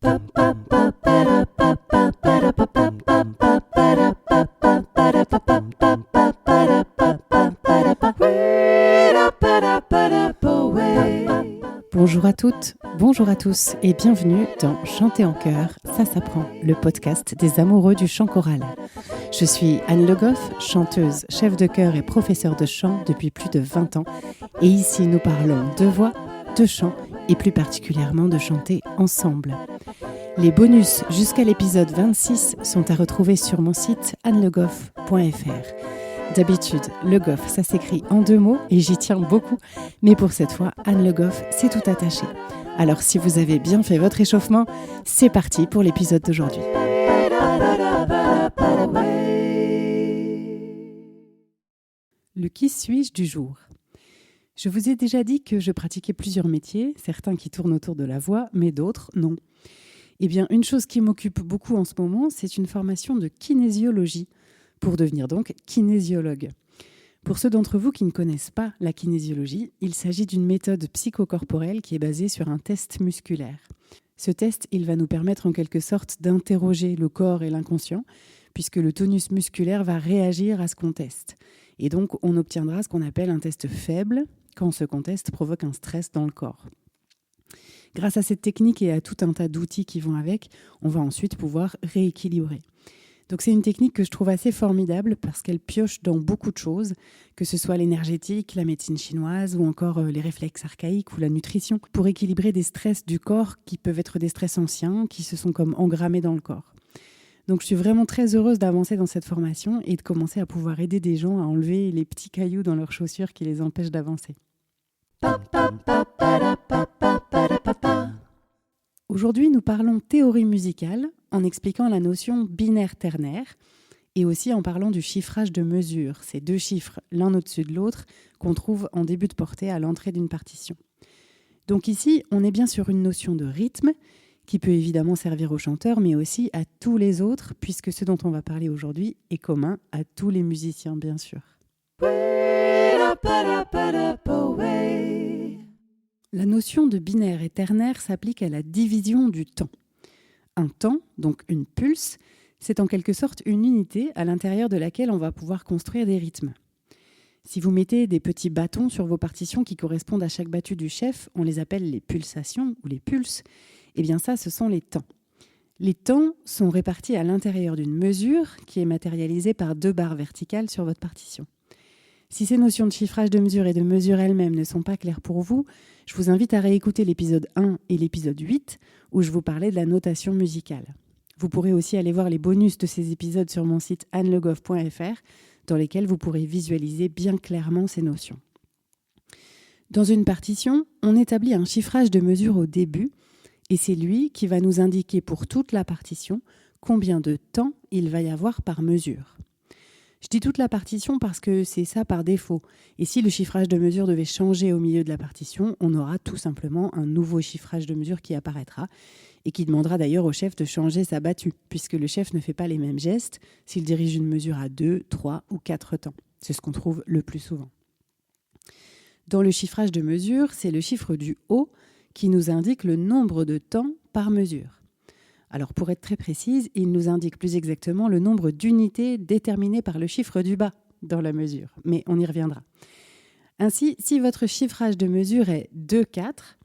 Bonjour à toutes, bonjour à tous et bienvenue dans Chanter en chœur, ça s'apprend, le podcast des amoureux du chant choral. Je suis Anne Le Goff, chanteuse, chef de chœur et professeure de chant depuis plus de 20 ans. Et ici, nous parlons de voix, de chant et plus particulièrement de chanter ensemble. Les bonus jusqu'à l'épisode 26 sont à retrouver sur mon site annelegoff.fr. D'habitude, Le Goff, ça s'écrit en 2 mots et j'y tiens beaucoup. Mais pour cette fois, Anne Le Goff, c'est tout attaché. Alors si vous avez bien fait votre échauffement, c'est parti pour l'épisode d'aujourd'hui. Le qui suis-je du jour. Je vous ai déjà dit que je pratiquais plusieurs métiers, certains qui tournent autour de la voix, mais d'autres non. Eh bien, une chose qui m'occupe beaucoup en ce moment, c'est une formation de kinésiologie, pour devenir donc kinésiologue. Pour ceux d'entre vous qui ne connaissent pas la kinésiologie, il s'agit d'une méthode psychocorporelle qui est basée sur un test musculaire. Ce test, il va nous permettre en quelque sorte d'interroger le corps et l'inconscient, puisque le tonus musculaire va réagir à ce qu'on teste. Et donc, on obtiendra ce qu'on appelle un test faible, quand ce qu'on teste provoque un stress dans le corps. Grâce à cette technique et à tout un tas d'outils qui vont avec, on va ensuite pouvoir rééquilibrer. Donc c'est une technique que je trouve assez formidable parce qu'elle pioche dans beaucoup de choses, que ce soit l'énergétique, la médecine chinoise ou encore les réflexes archaïques ou la nutrition, pour équilibrer des stress du corps qui peuvent être des stress anciens, qui se sont comme engrammés dans le corps. Donc je suis vraiment très heureuse d'avancer dans cette formation et de commencer à pouvoir aider des gens à enlever les petits cailloux dans leurs chaussures qui les empêchent d'avancer. Aujourd'hui, nous parlons théorie musicale en expliquant la notion binaire-ternaire et aussi en parlant du chiffrage de mesure, ces 2 chiffres l'un au-dessus de l'autre qu'on trouve en début de portée à l'entrée d'une partition. Donc ici, on est bien sur une notion de rythme qui peut évidemment servir aux chanteurs mais aussi à tous les autres puisque ce dont on va parler aujourd'hui est commun à tous les musiciens bien sûr. La notion de binaire et ternaire s'applique à la division du temps. Un temps, donc une pulse, c'est en quelque sorte une unité à l'intérieur de laquelle on va pouvoir construire des rythmes. Si vous mettez des petits bâtons sur vos partitions qui correspondent à chaque battue du chef, on les appelle les pulsations ou les pulses, et bien ça, ce sont les temps. Les temps sont répartis à l'intérieur d'une mesure qui est matérialisée par 2 barres verticales sur votre partition. Si ces notions de chiffrage de mesure et de mesure elles-mêmes ne sont pas claires pour vous, je vous invite à réécouter l'épisode 1 et l'épisode 8 où je vous parlais de la notation musicale. Vous pourrez aussi aller voir les bonus de ces épisodes sur mon site annelegoff.fr dans lesquels vous pourrez visualiser bien clairement ces notions. Dans une partition, on établit un chiffrage de mesure au début et c'est lui qui va nous indiquer pour toute la partition combien de temps il va y avoir par mesure. Je dis toute la partition parce que c'est ça par défaut. Et si le chiffrage de mesure devait changer au milieu de la partition, on aura tout simplement un nouveau chiffrage de mesure qui apparaîtra et qui demandera d'ailleurs au chef de changer sa battue, puisque le chef ne fait pas les mêmes gestes s'il dirige une mesure à 2, 3 ou 4 temps. C'est ce qu'on trouve le plus souvent. Dans le chiffrage de mesure, c'est le chiffre du haut qui nous indique le nombre de temps par mesure. Alors pour être très précise, il nous indique plus exactement le nombre d'unités déterminées par le chiffre du bas dans la mesure, mais on y reviendra. Ainsi, si votre chiffrage de mesure est 2-4,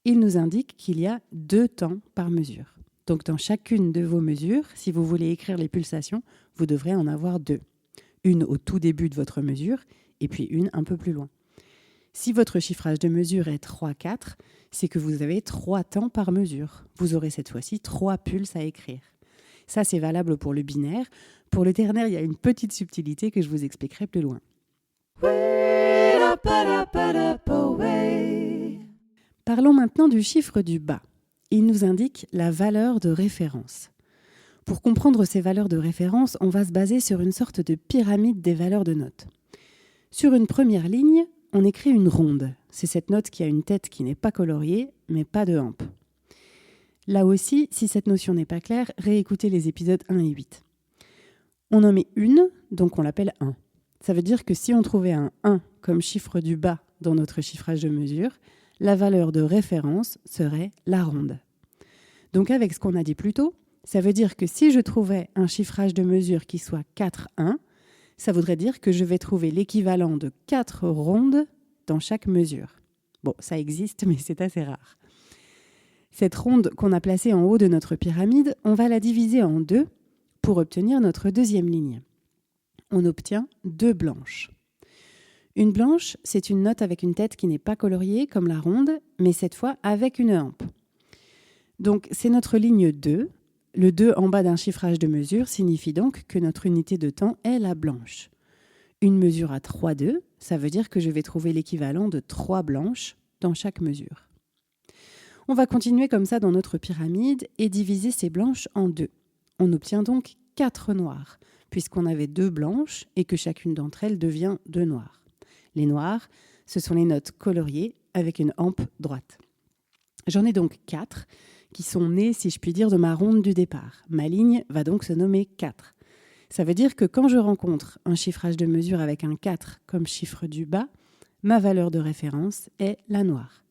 il nous indique qu'il y a 2 temps par mesure. Donc dans chacune de vos mesures, si vous voulez écrire les pulsations, vous devrez en avoir 2. Une au tout début de votre mesure et puis une un peu plus loin. Si votre chiffrage de mesure est 3-4, c'est que vous avez 3 temps par mesure. Vous aurez cette fois-ci 3 pulses à écrire. Ça, c'est valable pour le binaire. Pour le ternaire, il y a une petite subtilité que je vous expliquerai plus loin. Parlons maintenant du chiffre du bas. Il nous indique la valeur de référence. Pour comprendre ces valeurs de référence, on va se baser sur une sorte de pyramide des valeurs de notes. Sur une première ligne, on écrit une ronde. C'est cette note qui a une tête qui n'est pas coloriée, mais pas de hampe. Là aussi, si cette notion n'est pas claire, réécoutez les épisodes 1 et 8. On en met une, donc on l'appelle 1. Ça veut dire que si on trouvait un 1 comme chiffre du bas dans notre chiffrage de mesure, la valeur de référence serait la ronde. Donc avec ce qu'on a dit plus tôt, ça veut dire que si je trouvais un chiffrage de mesure qui soit 4,1, ça voudrait dire que je vais trouver l'équivalent de 4 rondes dans chaque mesure. Bon, ça existe, mais c'est assez rare. Cette ronde qu'on a placée en haut de notre pyramide, on va la diviser en 2 pour obtenir notre deuxième ligne. On obtient 2 blanches. Une blanche, c'est une note avec une tête qui n'est pas coloriée comme la ronde, mais cette fois avec une hampe. Donc c'est notre ligne 2. Le 2 en bas d'un chiffrage de mesure signifie donc que notre unité de temps est la blanche. Une mesure à 3,2, ça veut dire que je vais trouver l'équivalent de 3 blanches dans chaque mesure. On va continuer comme ça dans notre pyramide et diviser ces blanches en 2. On obtient donc 4 noires, puisqu'on avait 2 blanches et que chacune d'entre elles devient 2 noires. Les noirs, ce sont les notes coloriées avec une hampe droite. J'en ai donc 4 qui sont nées, si je puis dire, de ma ronde du départ. Ma ligne va donc se nommer 4. Ça veut dire que quand je rencontre un chiffrage de mesure avec un 4 comme chiffre du bas, ma valeur de référence est la noire.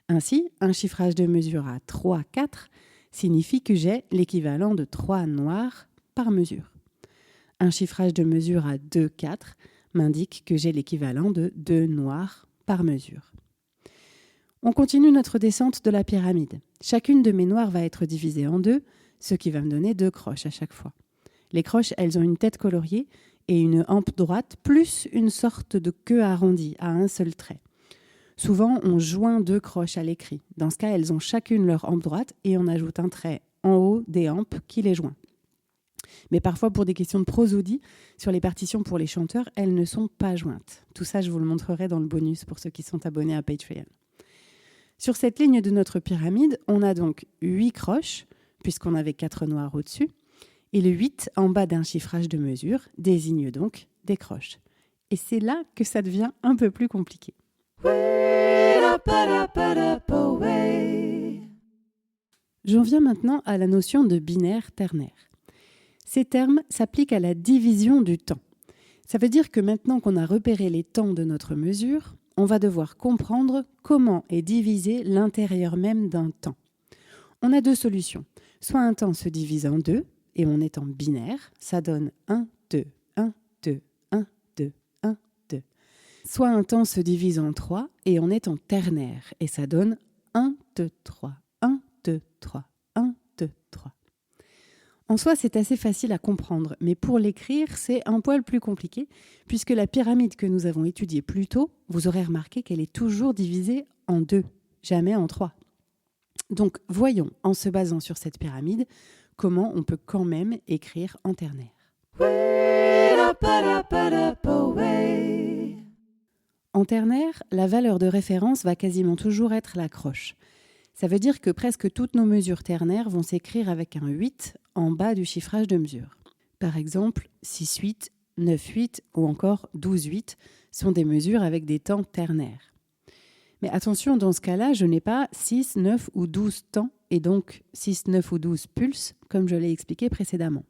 Ainsi, un chiffrage de mesure à 3, 4 signifie que j'ai l'équivalent de 3 noirs par mesure. Un chiffrage de mesure à 2, 4 m'indique que j'ai l'équivalent de 2 noirs par mesure. On continue notre descente de la pyramide. Chacune de mes noires va être divisée en 2, ce qui va me donner 2 croches à chaque fois. Les croches, elles ont une tête coloriée et une hampe droite, plus une sorte de queue arrondie à un seul trait. Souvent, on joint 2 croches à l'écrit. Dans ce cas, elles ont chacune leur hampe droite et on ajoute un trait en haut des hampes qui les joint. Mais parfois, pour des questions de prosodie, sur les partitions pour les chanteurs, elles ne sont pas jointes. Tout ça, je vous le montrerai dans le bonus pour ceux qui sont abonnés à Patreon. Sur cette ligne de notre pyramide, on a donc 8 croches, puisqu'on avait 4 noirs au-dessus, et le 8 en bas d'un chiffrage de mesure désigne donc des croches. Et c'est là que ça devient un peu plus compliqué. J'en viens maintenant à la notion de binaire ternaire. Ces termes s'appliquent à la division du temps. Ça veut dire que maintenant qu'on a repéré les temps de notre mesure, on va devoir comprendre comment est divisé l'intérieur même d'un temps. On a 2 solutions. Soit un temps se divise en 2, et on est en binaire, ça donne 1, 2, 1, 2, 1, 2, 1, 2. Soit un temps se divise en 3, et on est en ternaire, et ça donne 1, 2, 3, 1, 2, 3, 1, 2, 3. En soi, c'est assez facile à comprendre, mais pour l'écrire, c'est un poil plus compliqué, puisque la pyramide que nous avons étudiée plus tôt, vous aurez remarqué qu'elle est toujours divisée en 2, jamais en 3. Donc, voyons, en se basant sur cette pyramide, comment on peut quand même écrire en ternaire. En ternaire, la valeur de référence va quasiment toujours être la croche. Ça veut dire que presque toutes nos mesures ternaires vont s'écrire avec un 8 en bas du chiffrage de mesure. Par exemple, 6-8, 9-8 ou encore 12-8 sont des mesures avec des temps ternaires. Mais attention, dans ce cas-là, je n'ai pas 6, 9 ou 12 temps et donc 6, 9 ou 12 pulses, comme je l'ai expliqué précédemment.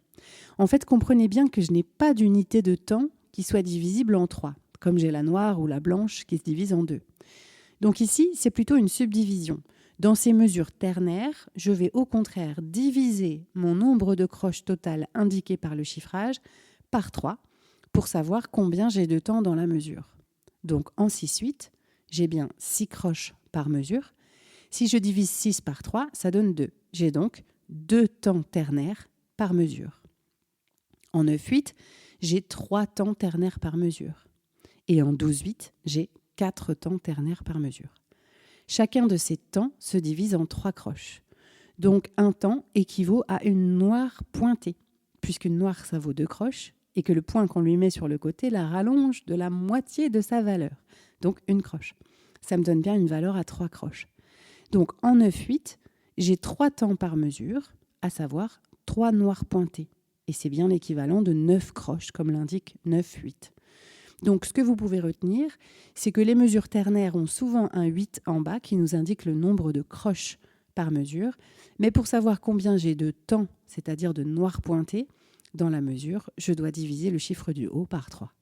En fait, comprenez bien que je n'ai pas d'unité de temps qui soit divisible en 3, comme j'ai la noire ou la blanche qui se divise en 2. Donc ici, c'est plutôt une subdivision. Dans ces mesures ternaires, je vais au contraire diviser mon nombre de croches totales indiqué par le chiffrage par 3 pour savoir combien j'ai de temps dans la mesure. Donc en 6-8, j'ai bien 6 croches par mesure. Si je divise 6 par 3, ça donne 2. J'ai donc 2 temps ternaires par mesure. En 9-8, j'ai 3 temps ternaires par mesure. Et en 12-8, j'ai 4 temps ternaires par mesure. Chacun de ces temps se divise en 3 croches. Donc un temps équivaut à une noire pointée, puisqu'une noire ça vaut 2 croches, et que le point qu'on lui met sur le côté la rallonge de la moitié de sa valeur. Donc une croche. Ça me donne bien une valeur à 3 croches. Donc en 9-8, j'ai 3 temps par mesure, à savoir 3 noirs pointés. Et c'est bien l'équivalent de 9 croches, comme l'indique 9-8. Donc ce que vous pouvez retenir, c'est que les mesures ternaires ont souvent un 8 en bas qui nous indique le nombre de croches par mesure. Mais pour savoir combien j'ai de temps, c'est-à-dire de noirs pointés, dans la mesure, je dois diviser le chiffre du haut par 3.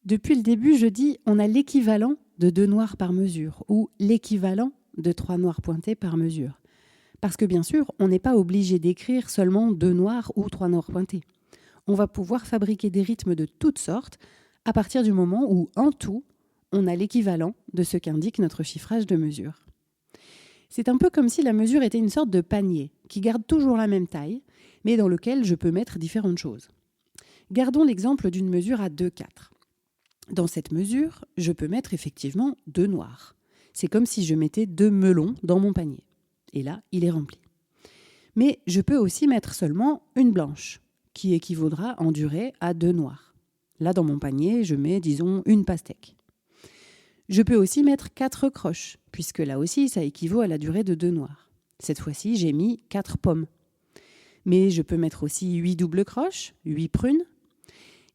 Depuis le début, je dis on a l'équivalent de 2 noirs par mesure ou l'équivalent de 3 noirs pointés par mesure. Parce que bien sûr, on n'est pas obligé d'écrire seulement 2 noirs ou 3 noirs pointés. On va pouvoir fabriquer des rythmes de toutes sortes à partir du moment où, en tout, on a l'équivalent de ce qu'indique notre chiffrage de mesure. C'est un peu comme si la mesure était une sorte de panier qui garde toujours la même taille, mais dans lequel je peux mettre différentes choses. Gardons l'exemple d'une mesure à 2/4. Dans cette mesure, je peux mettre effectivement 2 noirs. C'est comme si je mettais 2 melons dans mon panier. Et là, il est rempli. Mais je peux aussi mettre seulement une blanche, qui équivaudra en durée à 2 noirs. Là, dans mon panier, je mets, disons, une pastèque. Je peux aussi mettre 4 croches, puisque là aussi, ça équivaut à la durée de 2 noirs. Cette fois-ci, j'ai mis 4 pommes. Mais je peux mettre aussi 8 doubles croches, 8 prunes.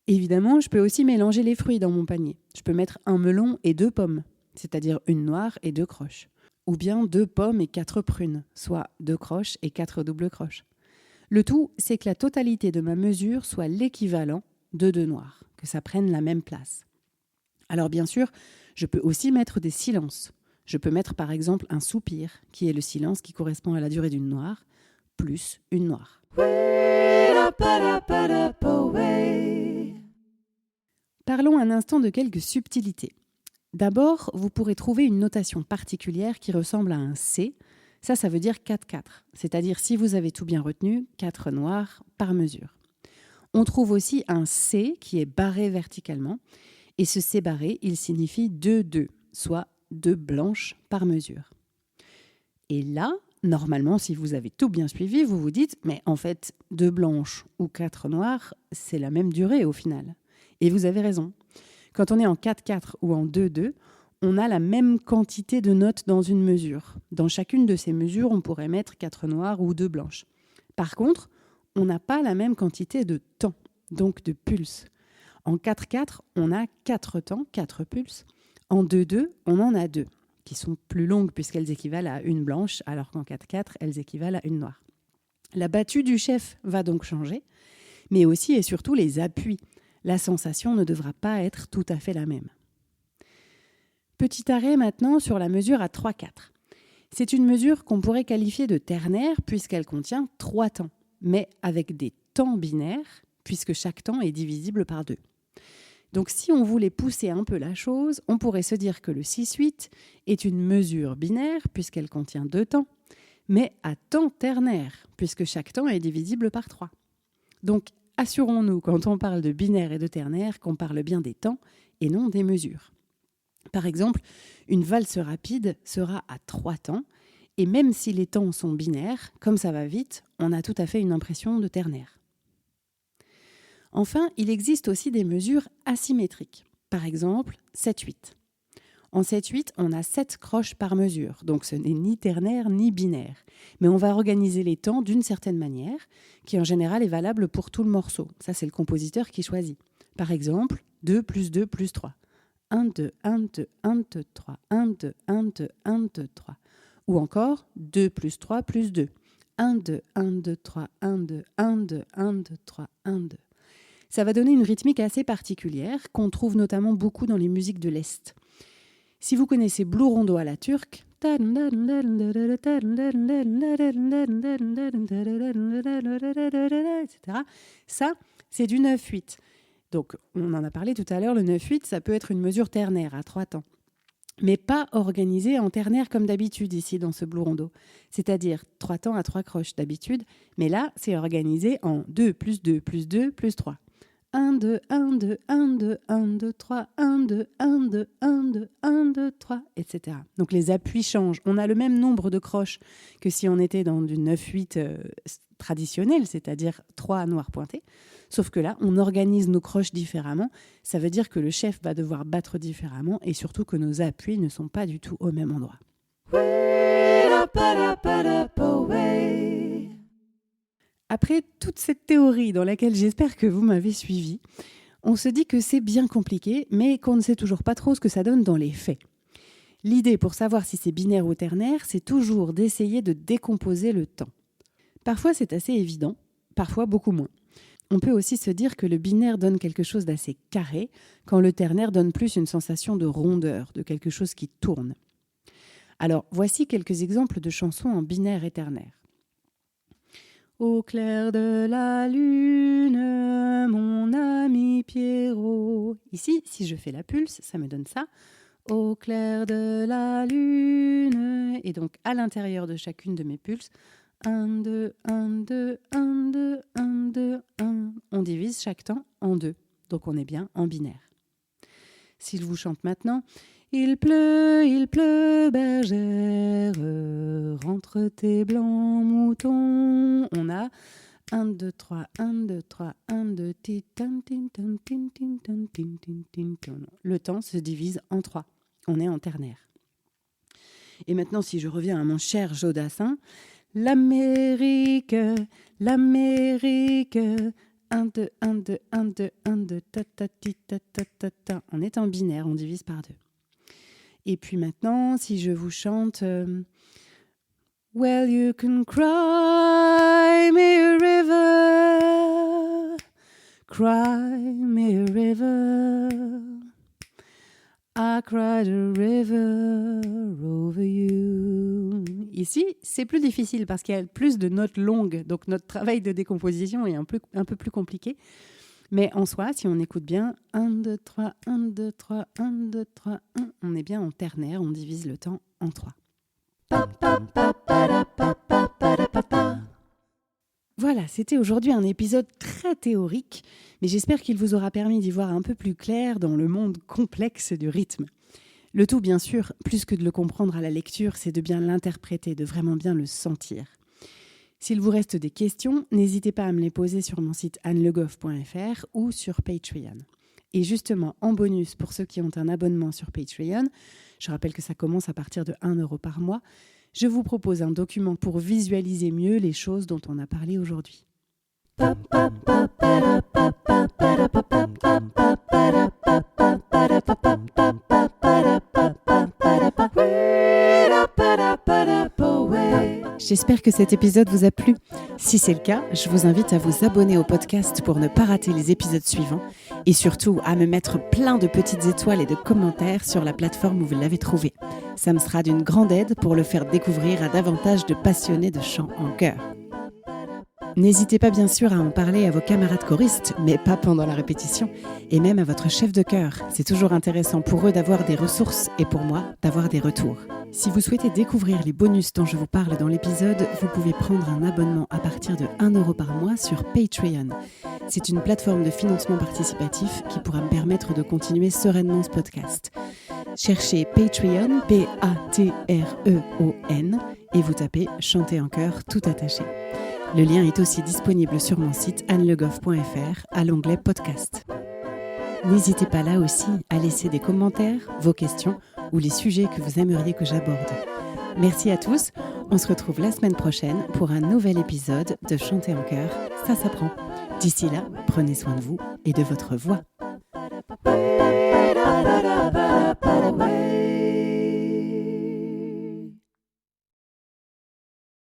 Évidemment, je peux aussi mélanger les fruits dans mon panier. Je peux mettre un melon et 2 pommes, c'est-à-dire une noire et 2 croches. Ou bien 2 pommes et 4 prunes, soit 2 croches et 4 doubles croches. Le tout, c'est que la totalité de ma mesure soit l'équivalent de 2 noirs, que ça prenne la même place. Alors bien sûr, je peux aussi mettre des silences. Je peux mettre par exemple un soupir, qui est le silence qui correspond à la durée d'une noire, plus une noire. Parlons un instant de quelques subtilités. D'abord, vous pourrez trouver une notation particulière qui ressemble à un C. Ça veut dire 4/4, c'est-à-dire, si vous avez tout bien retenu, 4 noirs par mesure. On trouve aussi un C qui est barré verticalement, et ce C barré, il signifie 2/2, soit 2 blanches par mesure. Et là, normalement, si vous avez tout bien suivi, vous vous dites, mais en fait, 2 blanches ou 4 noires, c'est la même durée au final. Et vous avez raison. Quand on est en 4/4 ou en 2/2, on a la même quantité de notes dans une mesure. Dans chacune de ces mesures, on pourrait mettre 4 noires ou 2 blanches. Par contre, on n'a pas la même quantité de temps, donc de pulses. En 4/4, on a 4 temps, 4 pulses. En 2/2, on en a 2, qui sont plus longues puisqu'elles équivalent à une blanche, alors qu'en 4/4, elles équivalent à une noire. La battue du chef va donc changer, mais aussi et surtout les appuis. La sensation ne devra pas être tout à fait la même. Petit arrêt maintenant sur la mesure à 3/4. C'est une mesure qu'on pourrait qualifier de ternaire puisqu'elle contient 3 temps, mais avec des temps binaires puisque chaque temps est divisible par 2. Donc si on voulait pousser un peu la chose, on pourrait se dire que le 6/8 est une mesure binaire puisqu'elle contient 2 temps, mais à temps ternaire puisque chaque temps est divisible par 3. Donc assurons-nous quand on parle de binaire et de ternaire qu'on parle bien des temps et non des mesures. Par exemple, une valse rapide sera à 3 temps, et même si les temps sont binaires, comme ça va vite, on a tout à fait une impression de ternaire. Enfin, il existe aussi des mesures asymétriques. Par exemple, 7/8. En 7/8, on a 7 croches par mesure, donc ce n'est ni ternaire ni binaire. Mais on va organiser les temps d'une certaine manière, qui en général est valable pour tout le morceau. Ça, c'est le compositeur qui choisit. Par exemple, 2 plus 2 plus 3. 1, 2, 1, 2, 1, 2, 3. 1, 2, 1, 2, 1, 2, 3. Ou encore 2 plus 3 plus 2. 1, 2, 1, 2, 3, 1, 2, 1, 2, 1, 2, 3, 1, 2. Ça va donner une rythmique assez particulière qu'on trouve notamment beaucoup dans les musiques de l'Est. Si vous connaissez Blue Rondo à la turque, etc., ça, c'est du 9/8. Donc, on en a parlé tout à l'heure, le 9/8, ça peut être une mesure ternaire à 3 temps, mais pas organisée en ternaire comme d'habitude ici dans ce Blue Rondo, c'est-à-dire 3 temps à 3 croches d'habitude, mais là, c'est organisé en 2 plus 2 plus 2 plus 3. 1, 2, 1, 2, 1, 2, 1, 2, 3, 1, 2, 1, 2, 1, 2, 1, 2, 3, etc. Donc les appuis changent. On a le même nombre de croches que si on était dans du 9/8 traditionnel, c'est-à-dire 3 noirs pointés. Sauf que là, on organise nos croches différemment. Ça veut dire que le chef va devoir battre différemment et surtout que nos appuis ne sont pas du tout au même endroit. Après toute cette théorie dans laquelle j'espère que vous m'avez suivi, on se dit que c'est bien compliqué, mais qu'on ne sait toujours pas trop ce que ça donne dans les faits. L'idée pour savoir si c'est binaire ou ternaire, c'est toujours d'essayer de décomposer le temps. Parfois c'est assez évident, parfois beaucoup moins. On peut aussi se dire que le binaire donne quelque chose d'assez carré, quand le ternaire donne plus une sensation de rondeur, de quelque chose qui tourne. Alors, voici quelques exemples de chansons en binaire et ternaire. Au clair de la lune, mon ami Pierrot. Ici, si je fais la pulse, ça me donne ça. Au clair de la lune. Et donc, à l'intérieur de chacune de mes pulses, 1, 2, 1, 2, 1, 2, 1, 2, 1. On divise chaque temps en 2. Donc, on est bien en binaire. Si je vous chante maintenant, il pleut, bergère, rentre tes blancs moutons. On a 1, 2, 3, 1, 2, 3, 1, 2, ti, tan, tin, tan, tin, tin, tan, tin, tin, tin, tan. Le temps se divise en 3. On est en ternaire. Et maintenant, si je reviens à mon cher Jodassin, l'Amérique, 1, 2, 1, 2, 1, 2, 1, 2, ta, ta, ti, ta, ta, ta, ta. On est en binaire, on divise par 2. Et puis maintenant, si je vous chante Well, you can cry me a river, I cried a river over you. Ici, c'est plus difficile parce qu'il y a plus de notes longues, donc notre travail de décomposition est un peu plus compliqué. Mais en soi, si on écoute bien, 1, 2, 3, 1, 2, 3, 1, 2, 3, 1, on est bien en ternaire, on divise le temps en 3. Voilà, c'était aujourd'hui un épisode très théorique, mais j'espère qu'il vous aura permis d'y voir un peu plus clair dans le monde complexe du rythme. Le tout, bien sûr, plus que de le comprendre à la lecture, c'est de bien l'interpréter, de vraiment bien le sentir. S'il vous reste des questions, n'hésitez pas à me les poser sur mon site annelegoff.fr ou sur Patreon. Et justement, en bonus, pour ceux qui ont un abonnement sur Patreon, je rappelle que ça commence à partir de 1 € par mois, je vous propose un document pour visualiser mieux les choses dont on a parlé aujourd'hui. J'espère que cet épisode vous a plu. Si c'est le cas, je vous invite à vous abonner au podcast pour ne pas rater les épisodes suivants et surtout à me mettre plein de petites étoiles et de commentaires sur la plateforme où vous l'avez trouvé. Ça me sera d'une grande aide pour le faire découvrir à davantage de passionnés de chant en chœur. N'hésitez pas bien sûr à en parler à vos camarades choristes, mais pas pendant la répétition, et même à votre chef de chœur. C'est toujours intéressant pour eux d'avoir des ressources et pour moi d'avoir des retours. Si vous souhaitez découvrir les bonus dont je vous parle dans l'épisode, vous pouvez prendre un abonnement à partir de 1 € par mois sur Patreon. C'est une plateforme de financement participatif qui pourra me permettre de continuer sereinement ce podcast. Cherchez Patreon, Patreon, et vous tapez « Chanter en chœur » tout attaché. Le lien est aussi disponible sur mon site annelegoff.fr à l'onglet podcast. N'hésitez pas là aussi à laisser des commentaires, vos questions ou les sujets que vous aimeriez que j'aborde. Merci à tous, on se retrouve la semaine prochaine pour un nouvel épisode de Chanter en chœur, ça s'apprend. D'ici là, prenez soin de vous et de votre voix.